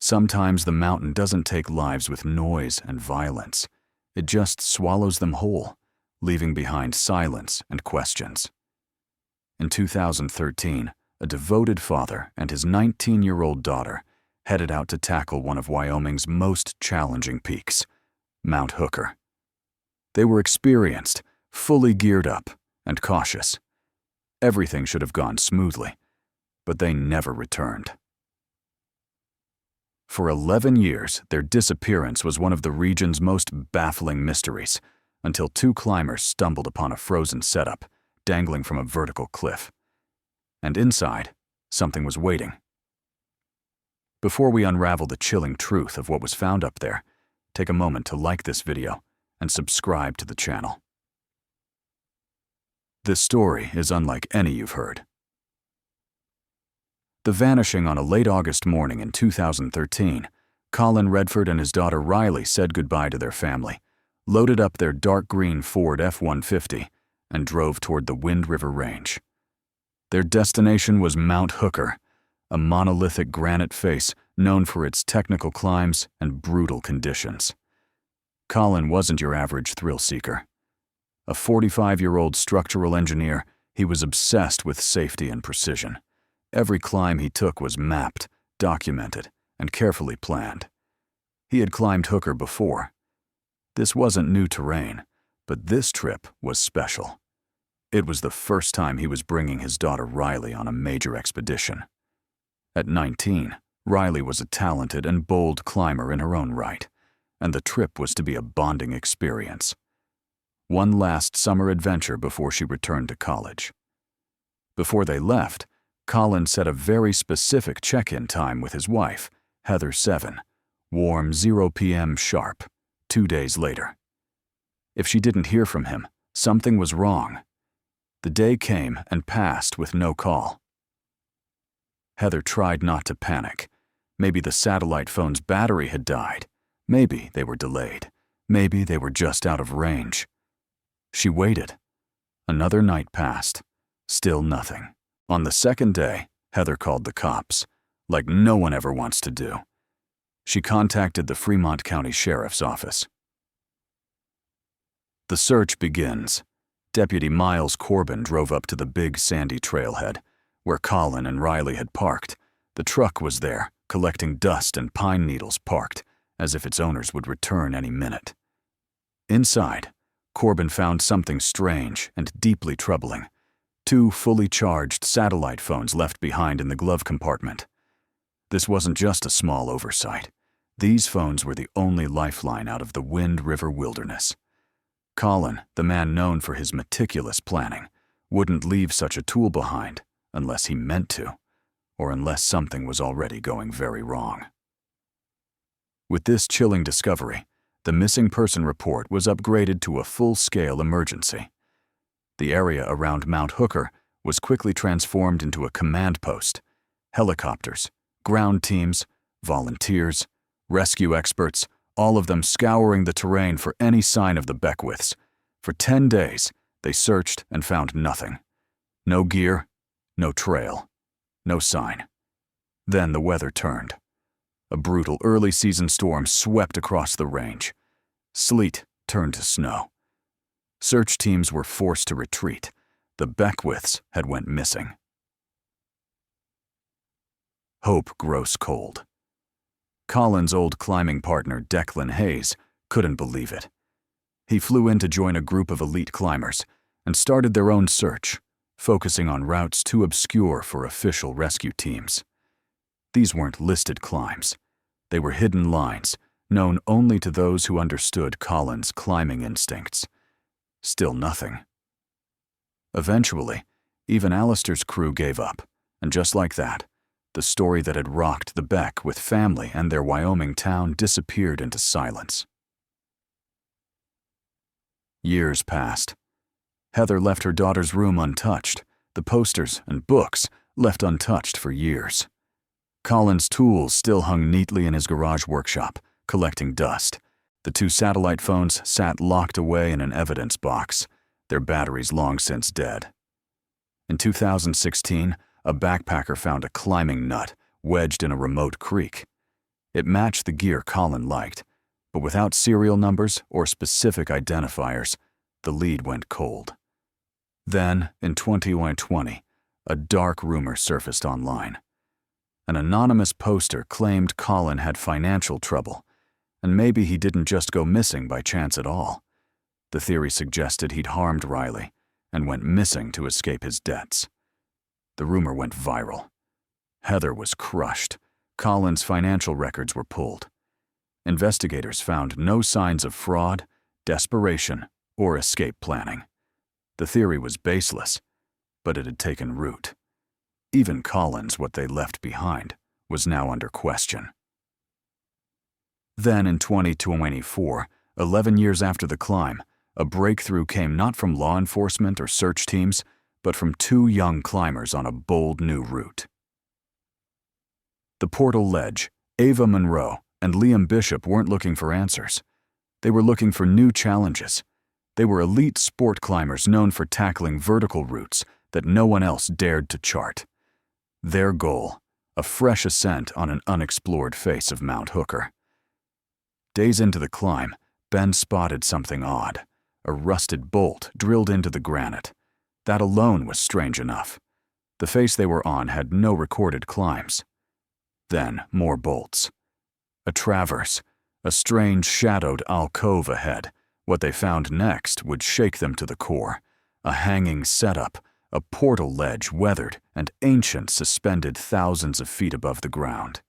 Sometimes the mountain doesn't take lives with noise and violence. It just swallows them whole, leaving behind silence and questions. In 2013, a devoted father and his 19-year-old daughter headed out to tackle one of Wyoming's most challenging peaks, Mount Hooker. They were experienced, fully geared up, and cautious. Everything should have gone smoothly, but they never returned. For 11 years, their disappearance was one of the region's most baffling mysteries, until two climbers stumbled upon a frozen setup dangling from a vertical cliff. And inside, something was waiting. Before we unravel the chilling truth of what was found up there, take a moment to like this video and subscribe to the channel. This story is unlike any you've heard. The vanishing on a late August morning in 2013, Colin Redford and his daughter Riley said goodbye to their family, loaded up their dark green Ford F-150, and drove toward the Wind River Range. Their destination was Mount Hooker, a monolithic granite face known for its technical climbs and brutal conditions. Colin wasn't your average thrill-seeker. A 45-year-old structural engineer, he was obsessed with safety and precision. Every climb he took was mapped, documented, and carefully planned. He had climbed Hooker before. This wasn't new terrain, but this trip was special. It was the first time he was bringing his daughter Riley on a major expedition. At 19, Riley was a talented and bold climber in her own right, and the trip was to be a bonding experience. One last summer adventure before she returned to college. Before they left, Colin set a very specific check-in time with his wife, Heather 7, warm 0 p.m. sharp, 2 days later. If she didn't hear from him, something was wrong. The day came and passed with no call. Heather tried not to panic. Maybe the satellite phone's battery had died. Maybe they were delayed. Maybe they were just out of range. She waited. Another night passed. Still nothing. On the second day, Heather called the cops, like no one ever wants to do. She contacted the Fremont County Sheriff's Office. The search begins. Deputy Miles Corbin drove up to the big sandy trailhead, where Colin and Riley had parked. The truck was there, collecting dust and pine needles parked, as if its owners would return any minute. Inside, Corbin found something strange and deeply troubling. 2 fully charged satellite phones left behind in the glove compartment. This wasn't just a small oversight. These phones were the only lifeline out of the Wind River wilderness. Colin, the man known for his meticulous planning, wouldn't leave such a tool behind unless he meant to, or unless something was already going very wrong. With this chilling discovery, the missing person report was upgraded to a full-scale emergency. The area around Mount Hooker was quickly transformed into a command post. Helicopters, ground teams, volunteers, rescue experts, all of them scouring the terrain for any sign of the Beckwiths. For 10 days, they searched and found nothing. No gear, no trail, no sign. Then the weather turned. A brutal early-season storm swept across the range. Sleet turned to snow. Search teams were forced to retreat. The Beckwiths had went missing. Hope grows cold. Colin's old climbing partner, Declan Hayes, couldn't believe it. He flew in to join a group of elite climbers and started their own search, focusing on routes too obscure for official rescue teams. These weren't listed climbs. They were hidden lines, known only to those who understood Colin's climbing instincts. Still nothing. Eventually, even Alistair's crew gave up, and just like that, the story that had rocked the Beck with family and their Wyoming town disappeared into silence. Years passed. Heather left her daughter's room untouched, the posters and books left untouched for years. Colin's tools still hung neatly in his garage workshop, collecting dust. The 2 satellite phones sat locked away in an evidence box, their batteries long since dead. In 2016, a backpacker found a climbing nut wedged in a remote creek. It matched the gear Colin liked, but without serial numbers or specific identifiers, the lead went cold. Then, in 2020, a dark rumor surfaced online. An anonymous poster claimed Colin had financial trouble, and maybe he didn't just go missing by chance at all. The theory suggested he'd harmed Riley and went missing to escape his debts. The rumor went viral. Heather was crushed. Colin's financial records were pulled. Investigators found no signs of fraud, desperation, or escape planning. The theory was baseless, but it had taken root. Even Colin's what they left behind was now under question. Then in 2024, 11 years after the climb, a breakthrough came not from law enforcement or search teams, but from two young climbers on a bold new route. The Portal Ledge, Ava Monroe and Liam Bishop weren't looking for answers. They were looking for new challenges. They were elite sport climbers known for tackling vertical routes that no one else dared to chart. Their goal, a fresh ascent on an unexplored face of Mount Hooker. Days into the climb, Ben spotted something odd, a rusted bolt drilled into the granite. That alone was strange enough. The face they were on had no recorded climbs. Then more bolts. A traverse, a strange shadowed alcove ahead. What they found next would shake them to the core. A hanging setup, a portal ledge weathered and ancient suspended thousands of feet above the ground.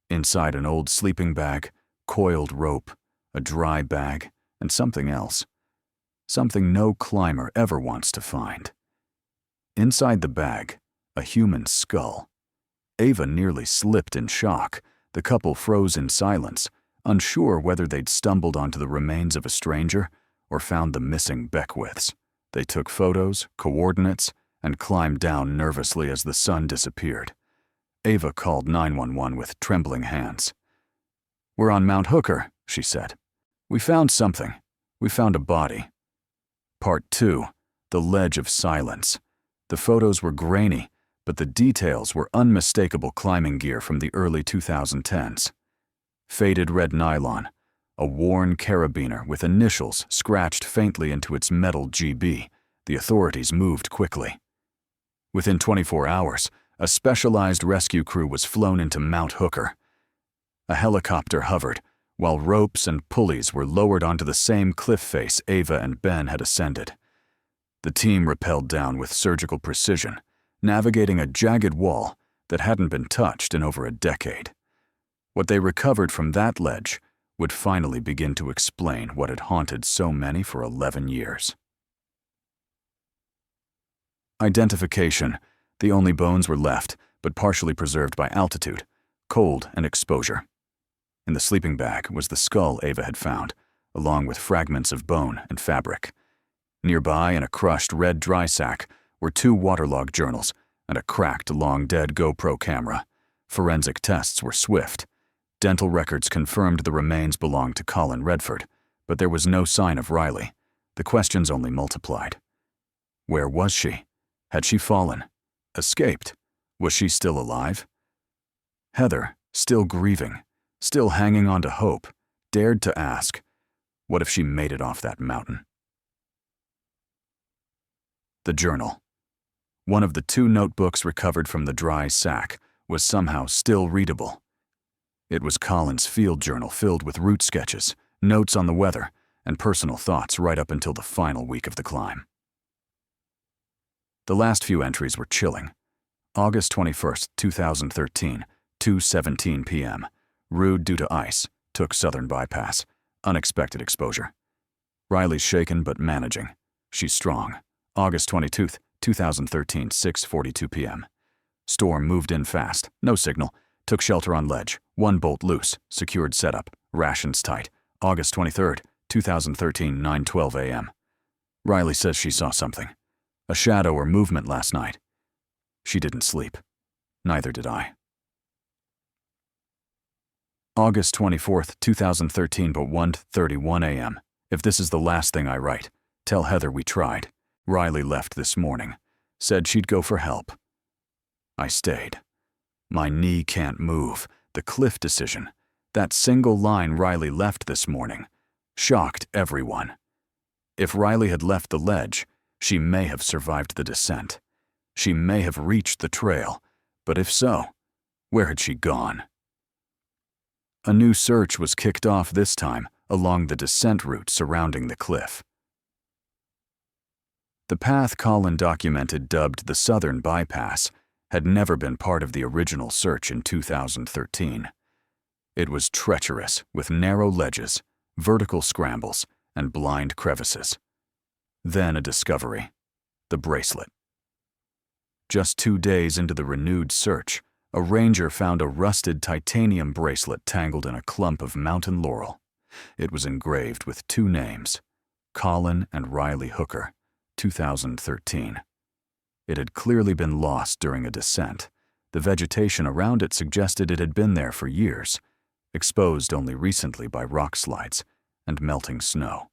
Inside an old sleeping bag, coiled rope, a dry bag, and something else. Something no climber ever wants to find. Inside the bag, a human skull. Ava nearly slipped in shock. The couple froze in silence, unsure whether they'd stumbled onto the remains of a stranger or found the missing Beckwiths. They took photos, coordinates, and climbed down nervously as the sun disappeared. Ava called 911 with trembling hands. "We're on Mount Hooker," she said. "We found something. We found a body." Part 2, The Ledge of Silence. The photos were grainy, but the details were unmistakable climbing gear from the early 2010s. Faded red nylon, a worn carabiner with initials scratched faintly into its metal GB. The authorities moved quickly. Within 24 hours, a specialized rescue crew was flown into Mount Hooker. A helicopter hovered, while ropes and pulleys were lowered onto the same cliff face Ava and Ben had ascended. The team rappelled down with surgical precision, navigating a jagged wall that hadn't been touched in over a decade. What they recovered from that ledge would finally begin to explain what had haunted so many for 11 years. Identification. The only bones were left, but partially preserved by altitude, cold, and exposure. In the sleeping bag was the skull Ava had found, along with fragments of bone and fabric. Nearby, in a crushed red dry sack, were 2 waterlogged journals and a cracked, long-dead GoPro camera. Forensic tests were swift. Dental records confirmed the remains belonged to Colin Redford, but there was no sign of Riley. The questions only multiplied. Where was she? Had she fallen? Escaped? Was she still alive? Heather, still grieving, still hanging on to hope, dared to ask, what if she made it off that mountain? The journal. One of the 2 notebooks recovered from the dry sack was somehow still readable. It was Colin's field journal filled with route sketches, notes on the weather, and personal thoughts right up until the final week of the climb. The last few entries were chilling. August 21st, 2013, 2:17 p.m. Rude due to ice, took southern bypass. Unexpected exposure. Riley's shaken but managing. She's strong. August 22nd, 2013, 6:42 p.m. Storm moved in fast, no signal. Took shelter on ledge, 1 bolt loose, secured setup, rations tight. August 23rd, 2013, 9:12 a.m. Riley says she saw something. A shadow or movement last night. She didn't sleep. Neither did I. August 24th, 2013, but 1:31 a.m. If this is the last thing I write, tell Heather we tried. Riley left this morning. Said she'd go for help. I stayed. My knee can't move. The cliff decision. That single line Riley left this morning shocked everyone. If Riley had left the ledge, she may have survived the descent. She may have reached the trail, but if so, where had she gone? A new search was kicked off this time along the descent route surrounding the cliff. The path Colin documented, dubbed the Southern Bypass, had never been part of the original search in 2013. It was treacherous with narrow ledges, vertical scrambles, and blind crevices. Then a discovery: the bracelet. Just 2 days into the renewed search, a ranger found a rusted titanium bracelet tangled in a clump of mountain laurel. It was engraved with 2 names: Colin and Riley Hooker, 2013. It had clearly been lost during a descent. The vegetation around it suggested it had been there for years, exposed only recently by rock slides and melting snow.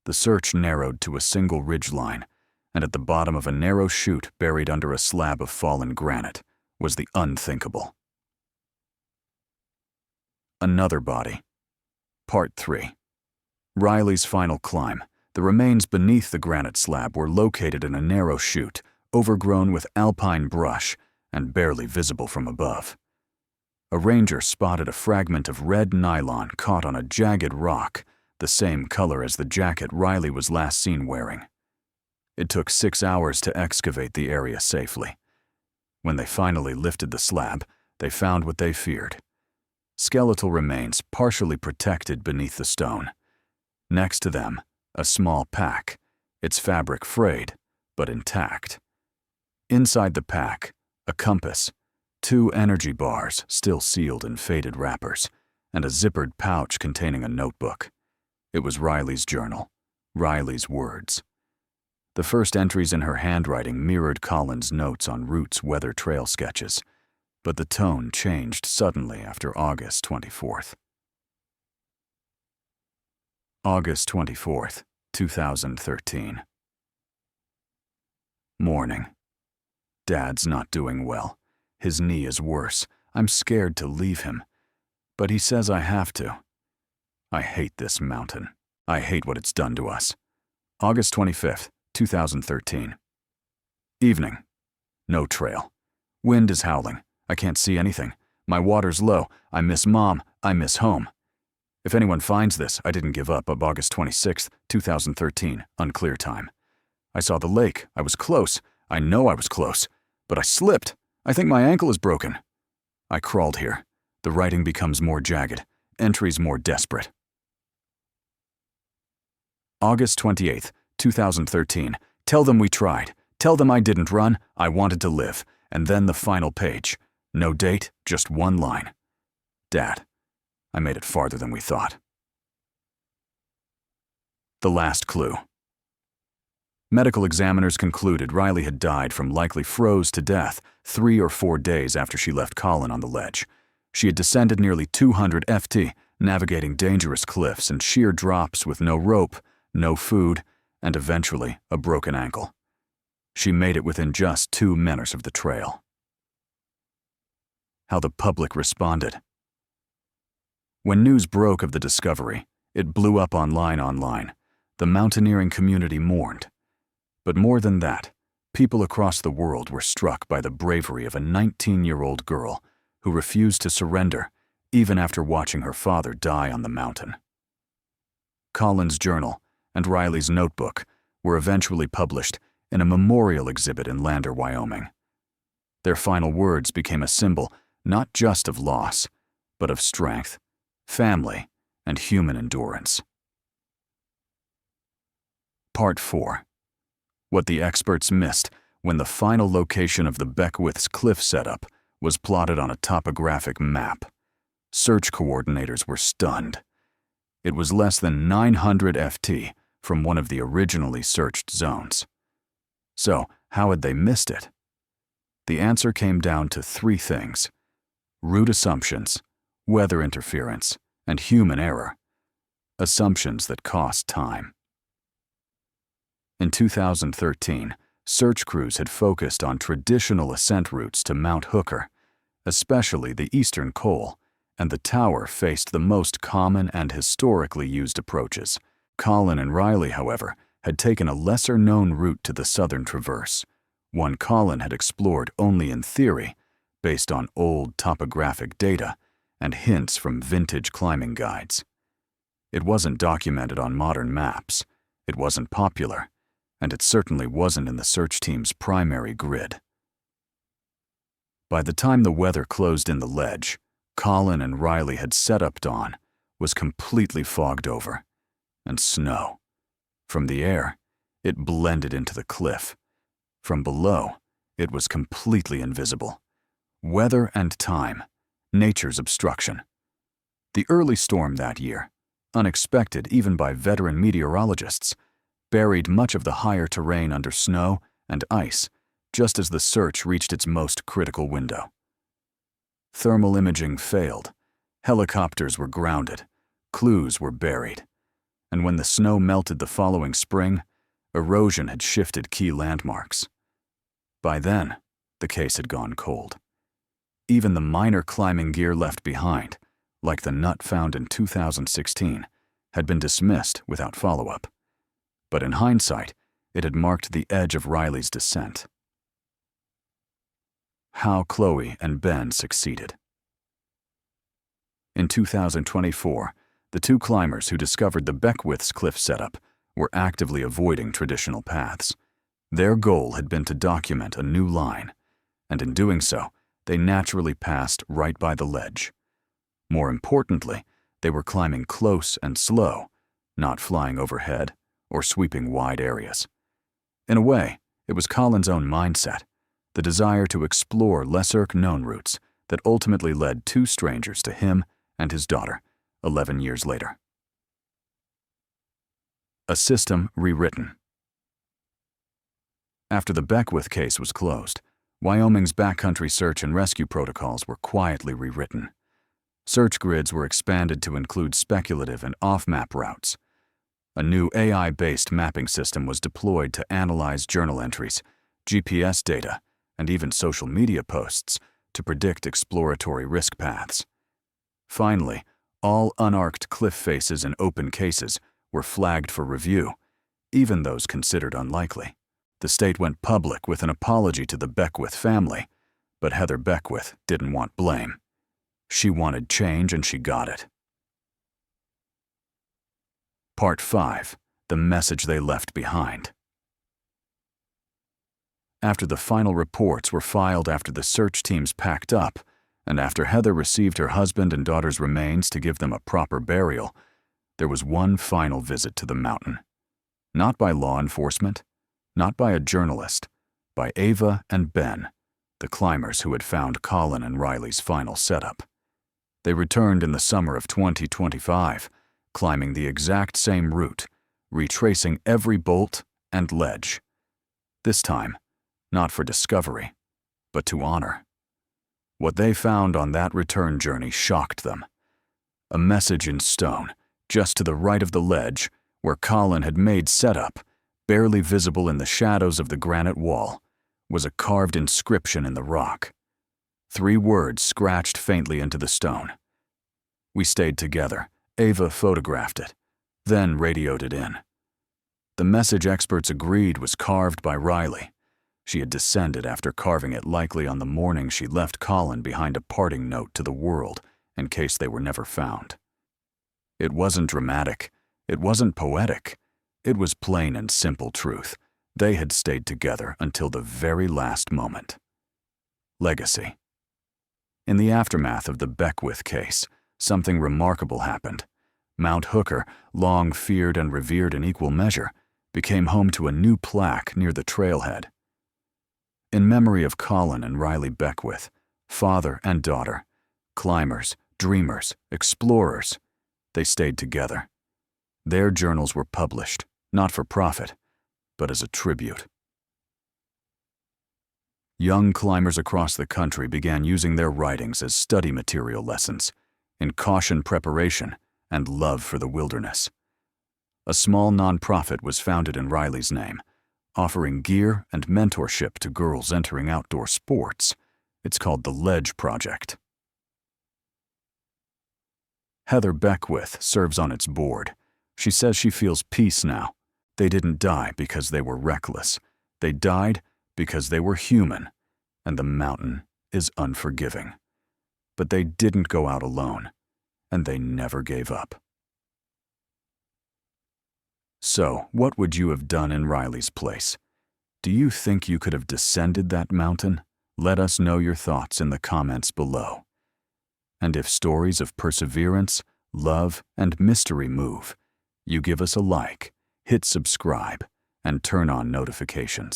The search narrowed to a single ridgeline, and at the bottom of a narrow chute buried under a slab of fallen granite was the unthinkable. Another body. Part 3. Riley's final climb. The remains beneath the granite slab were located in a narrow chute, overgrown with alpine brush and barely visible from above. A ranger spotted a fragment of red nylon caught on a jagged rock, the same color as the jacket Riley was last seen wearing. It took 6 hours to excavate the area safely. When they finally lifted the slab, they found what they feared: skeletal remains partially protected beneath the stone. Next to them, a small pack, its fabric frayed, but intact. Inside the pack, a compass, 2 energy bars still sealed in faded wrappers, and a zippered pouch containing a notebook. It was Riley's journal, Riley's words. The first entries in her handwriting mirrored Colin's notes on Route's weather trail sketches, but the tone changed suddenly after August 24th. August 24th, 2013. Morning. Dad's not doing well. His knee is worse. I'm scared to leave him, but he says I have to. I hate this mountain. I hate what it's done to us. August 25th, 2013. Evening. No trail. Wind is howling. I can't see anything. My water's low. I miss Mom. I miss home. If anyone finds this, I didn't give up. August 26th, 2013, unclear time. I saw the lake. I was close. I know I was close. But I slipped. I think my ankle is broken. I crawled here. The writing becomes more jagged. Entries more desperate. August 28th, 2013. Tell them we tried. Tell them I didn't run. I wanted to live. And then the final page. No date, just 1 line. Dad, I made it farther than we thought. The last clue. Medical examiners concluded Riley had died from likely froze to death 3 or 4 days after she left Colin on the ledge. She had descended nearly 200 ft, navigating dangerous cliffs and sheer drops with no rope, no food, and eventually a broken ankle. She made it within just 2 minutes of the trail. How the public responded. When news broke of the discovery, it blew up online. The mountaineering community mourned. But more than that, people across the world were struck by the bravery of a 19-year-old girl who refused to surrender even after watching her father die on the mountain. Colin's journal and Riley's notebook were eventually published in a memorial exhibit in Lander, Wyoming. Their final words became a symbol not just of loss, but of strength, family, and human endurance. Part 4. What the experts missed when the final location of the Beckwith's cliff setup was plotted on a topographic map. Search coordinators were stunned. It was less than 900 ft from one of the originally searched zones. So, how had they missed it? The answer came down to 3 things: route assumptions, weather interference, and human error. Assumptions that cost time. In 2013, search crews had focused on traditional ascent routes to Mount Hooker, especially the eastern col, and the tower faced the most common and historically used approaches. Colin and Riley, however, had taken a lesser-known route to the southern traverse, one Colin had explored only in theory, based on old topographic data and hints from vintage climbing guides. It wasn't documented on modern maps, it wasn't popular, and it certainly wasn't in the search team's primary grid. By the time the weather closed in the ledge, Colin and Riley had set up dawn, was completely fogged over, and snow. From the air, it blended into the cliff. From below, it was completely invisible. Weather and time, nature's obstruction. The early storm that year, unexpected even by veteran meteorologists, buried much of the higher terrain under snow and ice just as the search reached its most critical window. Thermal imaging failed, helicopters were grounded, clues were buried, and when the snow melted the following spring, erosion had shifted key landmarks. By then, the case had gone cold. Even the minor climbing gear left behind, like the nut found in 2016, had been dismissed without follow-up. But in hindsight, it had marked the edge of Riley's descent. How Chloe and Ben succeeded. In 2024, the two climbers who discovered the Beckwith's cliff setup were actively avoiding traditional paths. Their goal had been to document a new line, and in doing so, they naturally passed right by the ledge. More importantly, they were climbing close and slow, not flying overhead or sweeping wide areas. In a way, it was Colin's own mindset, the desire to explore lesser-known routes that ultimately led two strangers to him and his daughter 11 years later. A system rewritten. After the Beckwith case was closed, Wyoming's backcountry search and rescue protocols were quietly rewritten. Search grids were expanded to include speculative and off-map routes. A new AI-based mapping system was deployed to analyze journal entries, GPS data, and even social media posts to predict exploratory risk paths. Finally, all unarced cliff faces and open cases were flagged for review, even those considered unlikely. The state went public with an apology to the Beckwith family, but Heather Beckwith didn't want blame. She wanted change and she got it. Part 5. The message they left behind. After the final reports were filed after the search teams packed up, and after Heather received her husband and daughter's remains to give them a proper burial, there was one final visit to the mountain. Not by law enforcement, not by a journalist, by Ava and Ben, the climbers who had found Colin and Riley's final setup. They returned in the summer of 2025, climbing the exact same route, retracing every bolt and ledge. This time, not for discovery, but to honor. What they found on that return journey shocked them. A message in stone, just to the right of the ledge, where Colin had made setup, barely visible in the shadows of the granite wall, was a carved inscription in the rock. 3 words scratched faintly into the stone. We stayed together. Ava photographed it, then radioed it in. The message experts agreed was carved by Riley. She had descended after carving it likely on the morning she left Colin behind a parting note to the world in case they were never found. It wasn't dramatic. It wasn't poetic. It was plain and simple truth. They had stayed together until the very last moment. Legacy. In the aftermath of the Beckwith case, something remarkable happened. Mount Hooker, long feared and revered in equal measure, became home to a new plaque near the trailhead. In memory of Colin and Riley Beckwith, father and daughter, climbers, dreamers, explorers, they stayed together. Their journals were published, not for profit, but as a tribute. Young climbers across the country began using their writings as study material lessons, in caution preparation and love for the wilderness. A small nonprofit was founded in Riley's name, offering gear and mentorship to girls entering outdoor sports. It's called the Ledge Project. Heather Beckwith serves on its board. She says she feels peace now. They didn't die because they were reckless. They died because they were human, and the mountain is unforgiving. But they didn't go out alone, and they never gave up. So, what would you have done in Riley's place? Do you think you could have descended that mountain? Let us know your thoughts in the comments below. And if stories of perseverance, love, and mystery move, you give us a like, hit subscribe, and turn on notifications.